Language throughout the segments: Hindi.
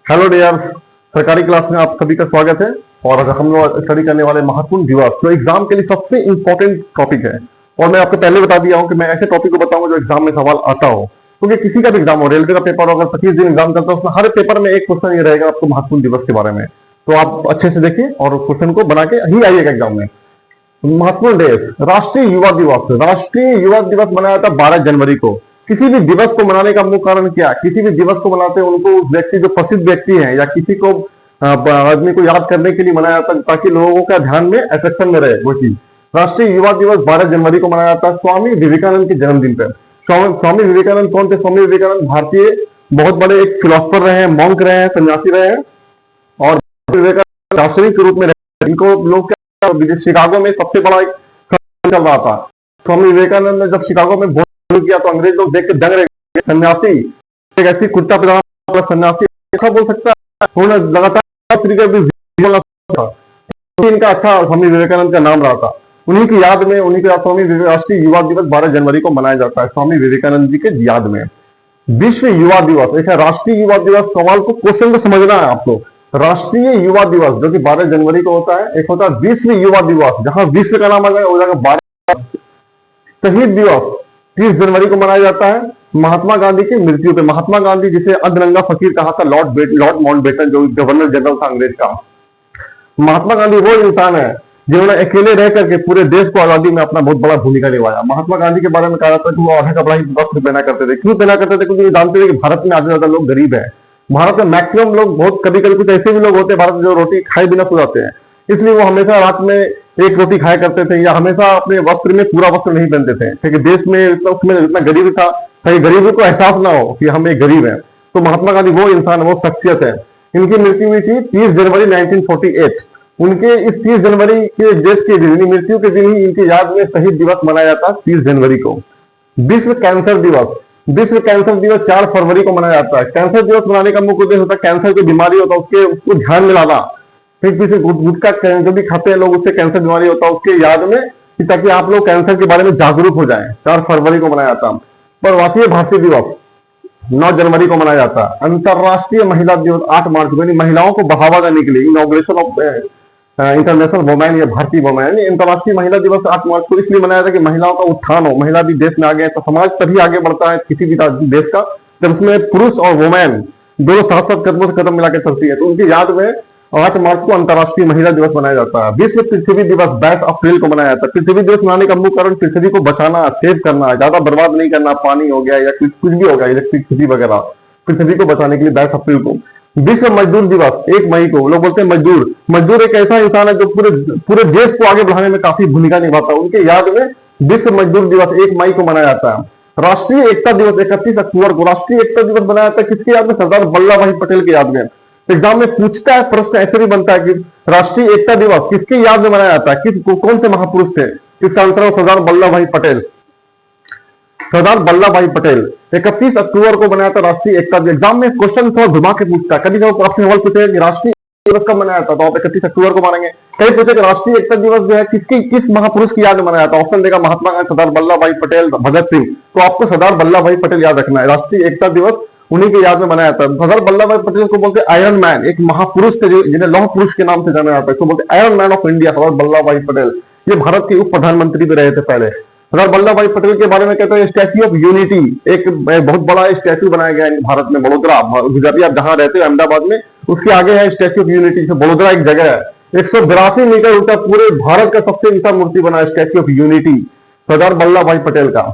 हेलो डियर, सरकारी क्लास में आप सभी का स्वागत है। और आज हम लोग स्टडी करने वाले महत्वपूर्ण दिवस जो एग्जाम के लिए सबसे इंपॉर्टेंट टॉपिक है। और मैं आपको पहले बता दिया हूं कि मैं ऐसे टॉपिक को बताऊंगा जो एग्जाम में सवाल आता हो, क्योंकि किसी का भी एग्जाम हो, रेलवे का पेपर हो, अगर 25 दिन एग्जाम करता है उसमें हर पेपर में एक क्वेश्चन ये रहेगा आपको महत्वपूर्ण दिवस के बारे में। तो आप अच्छे से देखिए और क्वेश्चन को बना के ही आइएगा एग्जाम में। महत्वपूर्ण डेज, राष्ट्रीय युवा दिवस। राष्ट्रीय युवा दिवस मनाया था 12 जनवरी को। किसी भी दिवस को मनाने का मुख्य कारण क्या? किसी भी दिवस को मनाते हैं उनको उस व्यक्ति जो प्रसिद्ध व्यक्ति है या किसी को आदमी को याद करने के लिए मनाया जाता है, ताकि लोगों का ध्यान में अट्रैक्शन में रहे वो चीज। राष्ट्रीय युवा दिवस 12 जनवरी को मनाया जाता है स्वामी विवेकानंद के जन्मदिन पर। स्वामी विवेकानंद कौन थे? स्वामी विवेकानंद भारतीय बहुत बड़े एक फिलोसफर रहे हैं, मॉन्क रहे हैं, सन्यासी रहे हैं और विवेकानंद दार्शनिक के रूप में रहे। इनको लोग शिकागो में सबसे बड़ा एक चल रहा था। स्वामी विवेकानंद ने जब शिकागो में किया तो अंग्रेज लोग देख के दंग रह गए। सन्यासी, एक ऐसी कुर्ता पजामा सन्यासी ऐसा बोल सकता है? उन्होंने लगातार तरीके से इनका अच्छा स्वामी विवेकानंद का नाम रहा था। उन्हीं की याद में स्वामी राष्ट्रीय युवा दिवस 12 जनवरी को मनाया जाता है, स्वामी विवेकानंद जी के याद में। विश्व युवा दिवस, एक है राष्ट्रीय युवा दिवस। सवाल को क्वेश्चन को समझना है आपको। राष्ट्रीय युवा दिवस जो कि 12 जनवरी को होता है, एक होता है विश्व युवा दिवस, जहां विश्व का नाम आ जाएगा हो जाएगा 12। शहीद दिवस 30 जनवरी को मनाया जाता है महात्मा गांधी की मृत्यु पे। महात्मा गांधी जिसे अधरंगा फकीर कहा था लॉर्ड माउंटबेटन, जो गवर्नर जनरल था अंग्रेज का। महात्मा गांधी वो इंसान है जिन्होंने अकेले रह करके पूरे देश को आजादी में अपना बहुत बड़ा भूमिका निभाया। महात्मा गांधी के बारे में कहा जाता है कि वो आधा कपड़ा ही वस्त्र पहना करते थे। क्यों पहना करते थे? क्योंकि जानते थे कि भारत में आधे ज्यादा लोग गरीब है। भारत में मैक्सिमम लोग, बहुत कभी कभी कुछ ऐसे भी लोग होते हैं भारत में जो रोटी खाए बिना सो जाते हैं, इसलिए वो हमेशा रात में एक रोटी खाया करते थे या हमेशा अपने वस्त्र में पूरा वस्त्र नहीं पहनते थे, क्योंकि देश में उसमें इतना गरीब था ताकि गरीबों को एहसास ना हो कि हम एक गरीब हैं। तो महात्मा गांधी वो इंसान, वो शख्सियत है। इनकी मृत्यु हुई थी 30 जनवरी 1948। उनके इस 30 जनवरी के डेथ के दिन, मृत्यु के दिन ही इनकी याद में शहीद दिवस मनाया जाता है 30 जनवरी को। विश्व कैंसर दिवस, विश्व कैंसर दिवस 4 फरवरी को मनाया जाता है। कैंसर दिवस मनाने का मुख्य उद्देश्य होता है कैंसर की बीमारी होता है उसको ध्यान में लाना। फिर किसी गुटखा जो भी खाते हैं लोग उससे कैंसर बीमारी होता है उसके याद में, ताकि आप लोग कैंसर के बारे में जागरूक हो जाएं। 4 फरवरी को मनाया जाता है। प्रवासी भारतीय दिवस 9 जनवरी को मनाया जाता है। अंतरराष्ट्रीय महिला दिवस 8 मार्च को, महिलाओं को बढ़ावा देने के लिए इनॉग्रेशन ऑफ इंटरनेशनल वुमेन या भारतीय वुमेन, अंतरराष्ट्रीय महिला दिवस 8 मार्च को इसलिए मनाया था कि महिलाओं का उत्थान हो। महिला भी देश में आगे, तो समाज तभी आगे बढ़ता है किसी भी देश का जब उसमें पुरुष और वुमेन दोनों साथ साथ कदमों से कदम मिलाकर चलती है। तो उनकी याद में 8 मार्च को अंतरराष्ट्रीय महिला दिवस मनाया जाता है। विश्व पृथ्वी दिवस 22 अप्रैल को मनाया जाता है। पृथ्वी दिवस मनाने का मुख्य कारण पृथ्वी को बचाना, सेव करना, ज्यादा बर्बाद नहीं करना। पानी हो गया या कुछ भी हो गया, इलेक्ट्रिसिटी वगैरह, पृथ्वी को बचाने के लिए 22 अप्रैल को। विश्व मजदूर दिवस 1 मई को। लोग बोलते हैं मजदूर एक ऐसा इंसान है जो पूरे देश को आगे बढ़ाने में काफी भूमिका निभाता है। उनके याद में विश्व मजदूर दिवस 1 मई को मनाया जाता है। राष्ट्रीय एकता दिवस 31 अक्टूबर को। राष्ट्रीय एकता दिवस मनाया जाता है किसके याद में? सरदार वल्लभ भाई पटेल के याद में। एग्जाम में पूछता है, प्रश्न ऐसे भी बनता है कि राष्ट्रीय एकता दिवस किसके याद में मनाया जाता है? कौन से महापुरुष थे? इसका आंसर है सरदार वल्लभ भाई पटेल। सरदार वल्लभ भाई पटेल 31 अक्टूबर को बनाया था राष्ट्रीय एकता दिवस। एग्जाम में क्वेश्चन थोड़ा घुमा के पूछता है। कभी कभी प्रश्न सवाल पूछेगा कि राष्ट्रीय दिवस कब मनाया था, तो आप 31 अक्टूबर को मानेंगे। कहीं पूछेगा राष्ट्रीय एकता दिवस जो है किस महापुरुष की याद में मनाया था? ऑप्शन देगा महात्मा गांधी, सरदार वल्लभ भाई पटेल, भगत सिंह। तो आपको सरदार वल्लभ भाई पटेल याद रखना है। राष्ट्रीय एकता दिवस उन्हीं के याद में मनाया जाता है। सरदार वल्लभ भाई पटेल को बोलते आयरन मैन, एक महापुरुष थे जिन्हें लौह पुरुष के नाम से जाना जाता है। तो बोलते iron man of India Sardar Vallabh भाई पटेल। ये भारत के उप प्रधानमंत्री भी रहे थे पहले। सरदार वल्लभ भाई पटेल के बारे में कहते हैं स्टैच्यू ऑफ यूनिटी, एक बहुत बड़ा स्टैच्यू बनाया गया है भारत में, बड़ोदरा, गुजराती आप जहां रहते हैं अहमदाबाद में, उसके आगे है स्टैच्यू ऑफ यूनिटी। बड़ोदरा एक जगह है, 182 मीटर ऊंचा, पूरे भारत का सबसे ऊंचा मूर्ति बना है statue of unity Sardar Vallabh भाई पटेल का।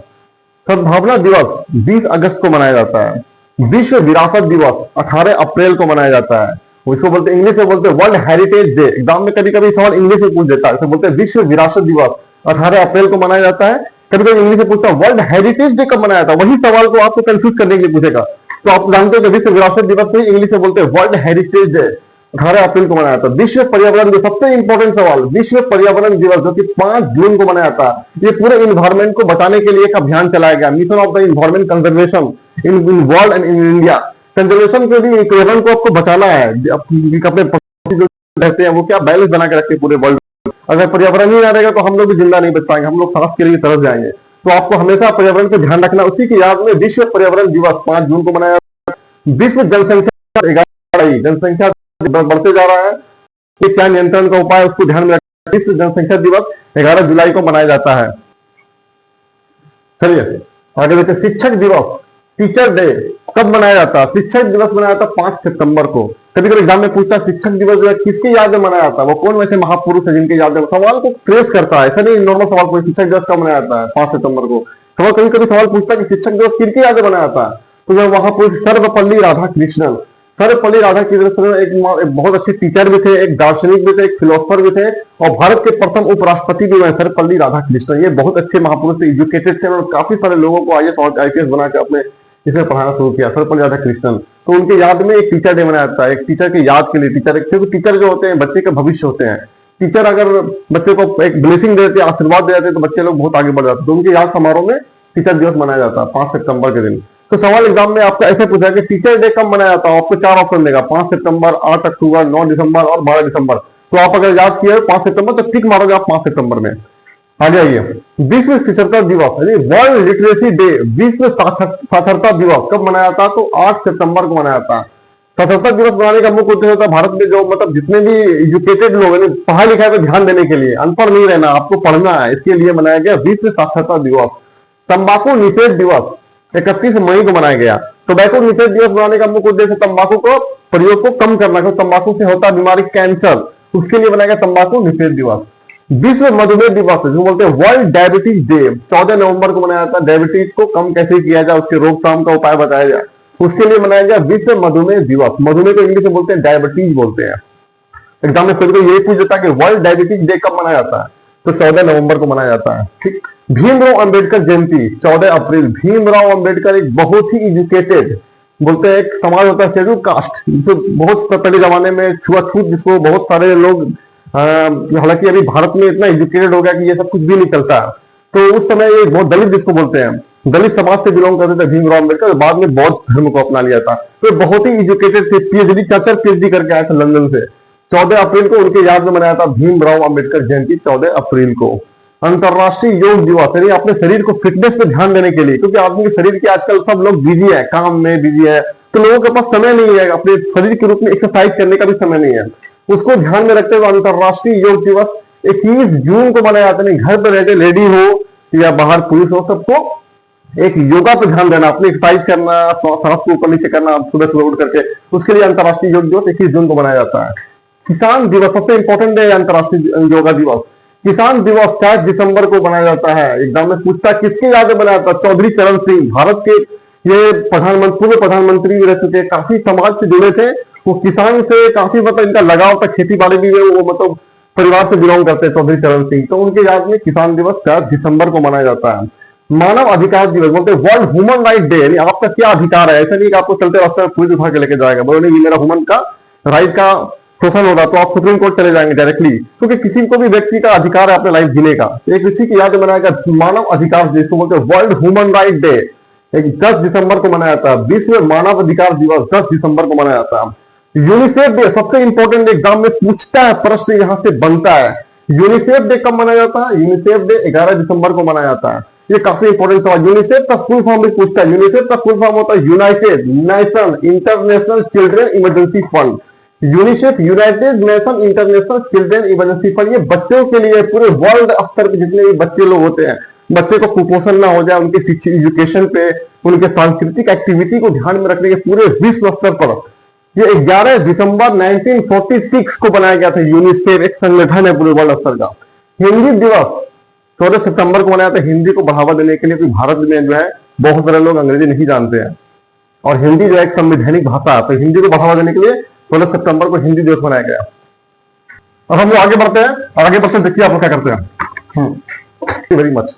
सद्भावना दिवस 20 अगस्त को मनाया जाता है। विश्व विरासत दिवस 18 अप्रैल को मनाया जाता है। उसको बोलते इंग्लिश में बोलते वर्ल्ड हेरिटेज डे। एग्जाम में कभी कभी सवाल इंग्लिश में पूछ देता है, तो बोलते हैं विश्व विरासत दिवस 18 अप्रैल को मनाया जाता है। कभी कभी इंग्लिश में पूछता है वर्ल्ड हेरिटेज डे कब मनाया था, वही सवाल को आपको कंफ्यूज करने के लिए पूछेगा। तो आप जानते हो कि विश्व विरासत दिवस को इंग्लिश में बोलते हैं वर्ल्ड हेरिटेज डे, 18 अप्रैल को मनाया था। विश्व पर्यावरण दिवस, सबसे इंपॉर्टेंट सवाल, विश्व पर्यावरण दिवस जो कि 5 जून को मनाया था। ये पूरे इन्वायरमेंट को बचाने के लिए एक अभियान चलाया गया, mission of the environment conservation in world and in India. Conservation के लिए पर्यावरण को आपको बचाना है। अपने जो रहते हैं वो क्या बैलेंस बना के रखते हैं पूरे वर्ल्ड। अगर पर्यावरण ही ना रहेगा तो हम लोग भी जिंदा नहीं बच पाएंगे, हम लोग सांस के लिए तरस जाएंगे। तो आपको हमेशा पर्यावरण का ध्यान रखना। उसी की याद में विश्व पर्यावरण दिवस 5 जून को मनाया। विश्व जनसंख्या बढ़ी, जनसंख्या बढ़ते जा रहा है, ये क्या नियंत्रण का उपाय उसको ध्यान में रखकर विश्व जनसंख्या दिवस 11 जुलाई को मनाया जाता है। चलिए आगे देखते हैं, शिक्षक दिवस, टीचर डे कब मनाया जाता है? शिक्षक दिवस मनाया जाता है 5 सितंबर को। कभी कभी एग्जाम में पूछता है शिक्षक दिवस जो है किसकी याद में मनाया जाता है, वो कौन वैसे महापुरुष है जिनकी याद में, सवाल को ट्रेस करता है, ऐसा नहीं नॉर्मल सवाल कोई शिक्षक दिवस कब मनाया जाता है 5 सितंबर को। सवाल कभी कभी सवाल पूछता है कि शिक्षक दिवस किसकी याद में मनाया जाता है, तो जब वहां पूछ सर्वपल्ली राधाकृष्णन। सर्वपल्ली राधाकृष्णन एक बहुत अच्छे टीचर भी थे, एक दार्शनिक भी थे, एक फिलोसफर भी थे, और भारत के प्रथम उपराष्ट्रपति भी हुए सर्वपल्ली राधाकृष्णन। ये बहुत अच्छे महापुरुष थे, एजुकेटेड थे, और काफी सारे लोगों को IAS बना के अपने इसमें पढ़ाना शुरू किया, सर्वपल्ली राधाकृष्णन। तो उनके याद में एक टीचर डे मनाया जाता है, एक टीचर की याद के लिए। क्योंकि टीचर जो होते हैं बच्चे का भविष्य होते हैं। टीचर अगर बच्चे को एक ब्लेसिंग दे देते हैं, आशीर्वाद दे देते हैं, तो बच्चे लोग बहुत आगे बढ़ जाते हैं। तो उनके याद समारोह में टीचर दिवस मनाया जाता है 5 सितंबर के दिन। तो सवाल एग्जाम में आपका ऐसे पूछा कि टीचर डे कब मनाया जाता है, आपको 4 ऑप्शन देगा, 5 सितंबर, 8 अक्टूबर, 9 दिसंबर और 12 दिसंबर। तो आप अगर याद किए 5 सितंबर तो टिक मारोगे आप 5 सितंबर में। आगे आइए, विश्व साक्षरता दिवस यानी वर्ल्ड लिटरेसी डे, विश्व साक्षरता दिवस कब मनाया जाता है? तो 8 सितंबर को मनाया जाता है। साक्षरता दिवस मनाने का मुख्य उद्देश्य होता है भारत में जो मतलब जितने भी एजुकेटेड लोग हैं, पढ़ा लिखा है तो ध्यान देने के लिए, अनपढ़ नहीं रहना, आपको पढ़ना है, इसके लिए मनाया गया विश्व साक्षरता दिवस। तंबाकू निषेध दिवस 31 मई को मनाया गया। टोबैको निषेध दिवस मनाने का मुख्य उद्देश्य तंबाकू को प्रयोग को कम करना, क्योंकि तंबाकू से होता बीमारी कैंसर, उसके लिए बनाया गया तंबाकू निषेध दिवस। विश्व मधुमेह दिवस जो बोलते हैं वर्ल्ड डायबिटीज डे 14 नवंबर को मनाया जाता है। डायबिटीज को कम कैसे किया जाए, उसके रोकथाम का उपाय बताया जाए, उसके लिए मनाया गया विश्व मधुमेह दिवस। मधुमेह को इंग्लिश में बोलते हैं डायबिटीज बोलते हैं। एग्जाम में खुद को यही पूछ देता है कि वर्ल्ड डायबिटीज डे कब मनाया जाता है, तो 14 नवंबर को मनाया जाता है। ठीक। भीमराव अंबेडकर जयंती 14 अप्रैल। भीमराव अंबेडकर एक बहुत ही एजुकेटेड, बोलते हैं एक समाज होता है शेड्यूल कास्ट, जो बहुत पहले जमाने में छुआछूत जिसको बहुत सारे लोग, हालांकि अभी भारत में इतना एजुकेटेड हो गया कि ये सब कुछ भी नहीं चलता। तो उस समय ये बहुत दलित जिसको बोलते हैं, दलित समाज से बिलोंग करते थे भीमराव अंबेडकर, बाद में बौद्ध धर्म को अपना लिया था। तो बहुत ही एजुकेटेड थे, PhD करके आए थे लंदन से। 14 अप्रैल को उनके याद में मनाया था भीमराव अंबेडकर जयंती 14 अप्रैल को। अंतरराष्ट्रीय योग दिवस यानी अपने शरीर को फिटनेस पे ध्यान देने के लिए, क्योंकि आदमी के शरीर के आजकल सब लोग बिजी है, काम में बिजी है, तो लोगों के पास समय नहीं है, अपने शरीर के रूप में एक्सरसाइज करने का भी समय नहीं है। उसको ध्यान में रखते हुए अंतरराष्ट्रीय योग दिवस 21 जून को मनाया जाता है। घर पर रहते लेडी हो या बाहर पुरुष हो, सबको एक योगा पे ध्यान देना, अपनी एक्सरसाइज करना, सांस को ऊपर नीचे करना सुबह सुबह उठ करके, उसके लिए अंतरराष्ट्रीय योग दिवस 21 जून को मनाया जाता है। किसान दिवस सबसे इंपॉर्टेंट है अंतरराष्ट्रीय योगा दिवस। किसान दिवस 4 दिसंबर को मनाया जाता है। एग्जाम में पूछता है किसकी याद में मनाया जाता है? चौधरी चरण सिंह, भारत के ये पूर्व प्रधानमंत्री रह चुके, काफी समाज से जुड़े थे, वो किसान से काफी मतलब इनका लगाव था, खेती बाड़ी भी है, वो मतलब परिवार से बिलोंग करते हैं चौधरी चरण सिंह। तो उनके याद में किसान दिवस 4 दिसंबर को मनाया जाता है। मानव अधिकार दिवस बोलते हैं वर्ल्ड ह्यूमन राइट डे, यानी आपका क्या अधिकार है। ऐसा नहीं कि आपको चलते रास्ते में पुलिस उठा के लेके जाएगा, बोलो नहीं मेरा ह्यूमन का राइट का शोषण होगा तो आप सुप्रीम कोर्ट चले जाएंगे डायरेक्टली, क्योंकि किसी को भी व्यक्ति का अधिकार है अपने लाइफ जीने का। एक इसी की याद में मनाया गया मानव अधिकार दिवस, बोलते हैं वर्ल्ड ह्यूमन राइट डे, एक 10 दिसंबर को मनाया जाता है। विश्व मानव अधिकार दिवस 10 दिसंबर को मनाया जाता है। यूनिसेफ डे सबसे इंपॉर्टेंट, एग्जाम में पूछता है, प्रश्न यहां से बनता है, यूनिसेफ डे कब मनाया जाता है? यूनिसेफ डे 11 दिसंबर को मनाया जाता है। ये काफी इंपॉर्टेंट सवाल। यूनिसेफ का फुल फॉर्म भी पूछता है। यूनिसेफ का फुल फॉर्म होता है United nation international children emergency fund. UNICEF United nation international children emergency fund, ये बच्चों के लिए पूरे वर्ल्ड स्तर पे जितने भी बच्चे लोग होते हैं, बच्चे को कुपोषण ना हो जाए, उनके शिक्षा एजुकेशन पे, उनके सांस्कृतिक एक्टिविटी को ध्यान में रखने के पूरे विश्व स्तर पर ये 11 दिसंबर 1946 को बनाया गया था। यूनिसेफ एक संगठन है पूरे वर्ल्ड स्तर का। हिंदी दिवस 14 सितंबर को मनाया था, हिंदी को बढ़ावा देने के लिए, क्योंकि भारत में जो है बहुत सारे लोग अंग्रेजी नहीं जानते हैं और हिंदी जो है एक संवैधानिक भाषा है, तो हिंदी को बढ़ावा देने के लिए 16 सितंबर को हिंदी दिवस मनाया गया। और हम लोग आगे बढ़ते हैं, और आगे बढ़ते देखिए आप लोग क्या करते हैं। Very much.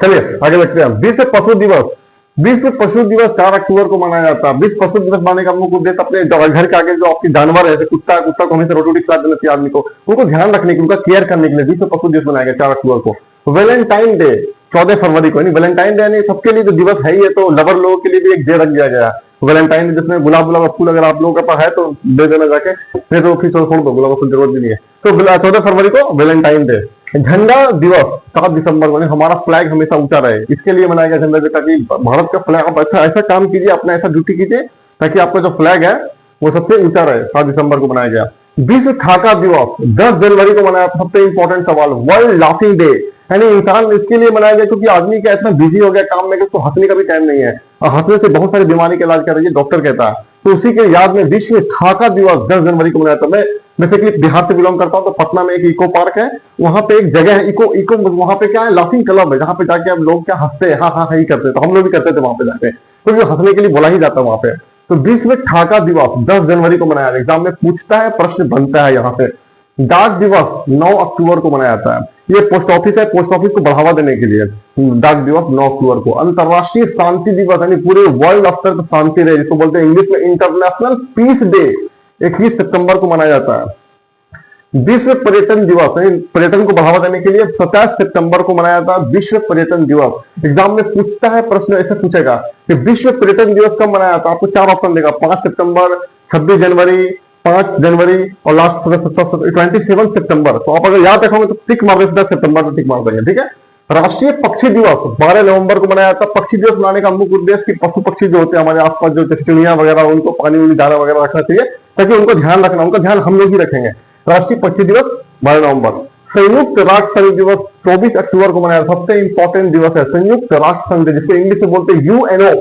चलिए आगे बढ़ते हैं। विश्व पशु दिवस, विश्व पशु दिवस 4 अक्टूबर को मनाया जाता है। विश्व पशु दिवस मनाने का मुख्य उद्देश्य अपने घर के आगे जो आपके जानवर है, कुत्ता को हमेशा रोटी खिला देना चाहिए आदमी को, उनको ध्यान रखने के, उनका केयर करने के लिए विश्व पशु दिवस मनाया गया 4 अक्टूबर को। वैलेंटाइन डे 14 फरवरी को, वैलेंटाइन डे यानी सबके लिए तो दिवस है ही है, तो लवर लोगों के लिए भी एक डे रख दिया गया वैलेंटाइन डे, जिसमें गुलाब का फूल अगर आप लोगों के पास है तो दे देना जाके, फिर तो फिर छोड़ दो, गुलाब का फूल जरूरत भी नहीं है। तो 14 फरवरी को वैलेंटाइन डे। झंडा दिवस 7 दिसंबर को, हमारा फ्लैग हमेशा ऊंचा रहे, इसके लिए मनाया गया झंडा दिवस, ताकि भारत का फ्लैग, आप ऐसा काम कीजिए, अपना ऐसा ड्यूटी कीजिए ताकि आपका जो फ्लैग है वो सबसे ऊंचा रहे। 7 दिसंबर को मनाया गया। विश्व खाका दिवस 10 जनवरी को मनाया। सबसे इंपॉर्टेंट सवाल, वर्ल्ड लाफिंग डे, यानी इंसान इसके लिए मनाया गया क्योंकि आदमी क्या इतना बिजी हो गया काम में कि उसको हंसने का भी टाइम नहीं है, और हंसने से बहुत सारी बीमारी का इलाज कर रही है, डॉक्टर कहता है। तो उसी के याद में विश्व खाका दिवस 10 जनवरी को मनाया था। मैं बेसिकली बिहार से बिलोंग करता हूँ, तो पटना में एक इको पार्क है, वहां पे एक जगह है इको वहां पे क्या है, लाफिंग क्लब है, जहां पे जाके अब लोग क्या हंसते हैं, हाँ हाँ ही करते हैं। तो हम लोग भी करते थे वहां पे जाके, तो हंसने के लिए बोला ही जाता है वहां पे। तो विश्व खाका दिवस 10 जनवरी को मनाया। एग्जाम में पूछता है, प्रश्न बनता है यहाँ पे। डाक दिवस 9 अक्टूबर को मनाया जाता है। ये पोस्ट ऑफिस है, पोस्ट ऑफिस को बढ़ावा देने के लिए डाक दिवस 9 अक्टूबर को। अंतरराष्ट्रीय शांति दिवस, यानी पूरे वर्ल्ड स्तर पर शांति रहे, जिसको बोलते हैं इंग्लिश में इंटरनेशनल पीस डे, 21 सितंबर को मनाया जाता है। विश्व पर्यटन दिवस, पर्यटन को बढ़ावा देने के लिए 27 सितंबर को मनाया जाता है विश्व पर्यटन दिवस। एग्जाम में पूछता है, प्रश्न ऐसे पूछेगा कि विश्व पर्यटन दिवस कब मनाया जाता है, आपको 4 ऑप्शन देगा, 5 सितंबर, 26 जनवरी, 5 जनवरी और लास्ट 27 सितंबर। तो आप अगर याद रखोगे तो टिक मार दें, 10 सितंबर को टिक मार देंगे, ठीक है। राष्ट्रीय पक्षी दिवस 12 नवंबर को मनाया जाता है। पक्षी दिवस मनाने का मुख्य उद्देश्य कि पशु पक्षी जो होते हैं हमारे आसपास, जो चिड़िया वगैरह, उनको पानी वानी दाना वगैरह रखना चाहिए, ताकि उनको ध्यान रखना, उनका ध्यान हम लोग ही रखेंगे। राष्ट्रीय पक्षी दिवस 12 नवंबर। संयुक्त राष्ट्र संघ दिवस 24 अक्टूबर को मनाया। सबसे इंपॉर्टेंट दिवस है संयुक्त राष्ट्र संघ, जिसको इंग्लिश में बोलते हैं यूएनओ,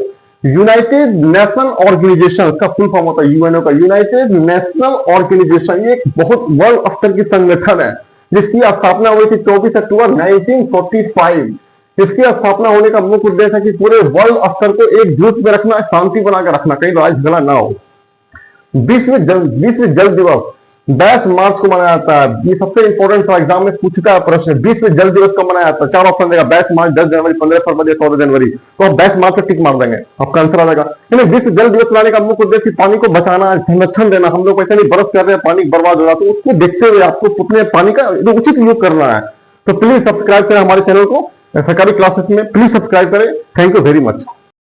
यूनाइटेड नेशनल ऑर्गेनाइजेशन, का फुल फॉर्म होता है यूएनओ का, यूनाइटेड नेशनल ऑर्गेनाइजेशन। ये एक बहुत वर्ल्ड स्तर की संगठन है जिसकी स्थापना हुई थी 24 अक्टूबर 1945। इसकी स्थापना होने का मुख्य उद्देश्य है कि पूरे वर्ल्ड स्तर को एकजुट में रखना, शांति बनाकर रखना, कहीं लड़ाई झगड़ा ना हो। विश्व जल दिवस 22 मार्च को मनाया जाता है। ये सबसे इंपॉर्टेंट था, एग्जाम में पूछता है प्रश्न, विश्व जल दिवस कब मनाया जाता है। 4 ऑप्शन देगा, 22 मार्च, 10 जनवरी, 15 फरवरी, 14 जनवरी। तो आप 22 मार्च से टिक मार देंगे, आपका आंसर आ जाएगा। विश्व जल दिवस मनाने का मुख्य उद्देश्य पानी को बचाना, संरक्षण देना। हम लोग ऐसे नहीं बरस कर रहे हैं, पानी बर्बाद हो रहा है, तो उसको देखते हुए आपको अपने पानी का उचित उपयोग करना है। तो प्लीज सब्सक्राइब करें हमारे चैनल को, सरकारी क्लासेस में प्लीज सब्सक्राइब करें। Thank you very much.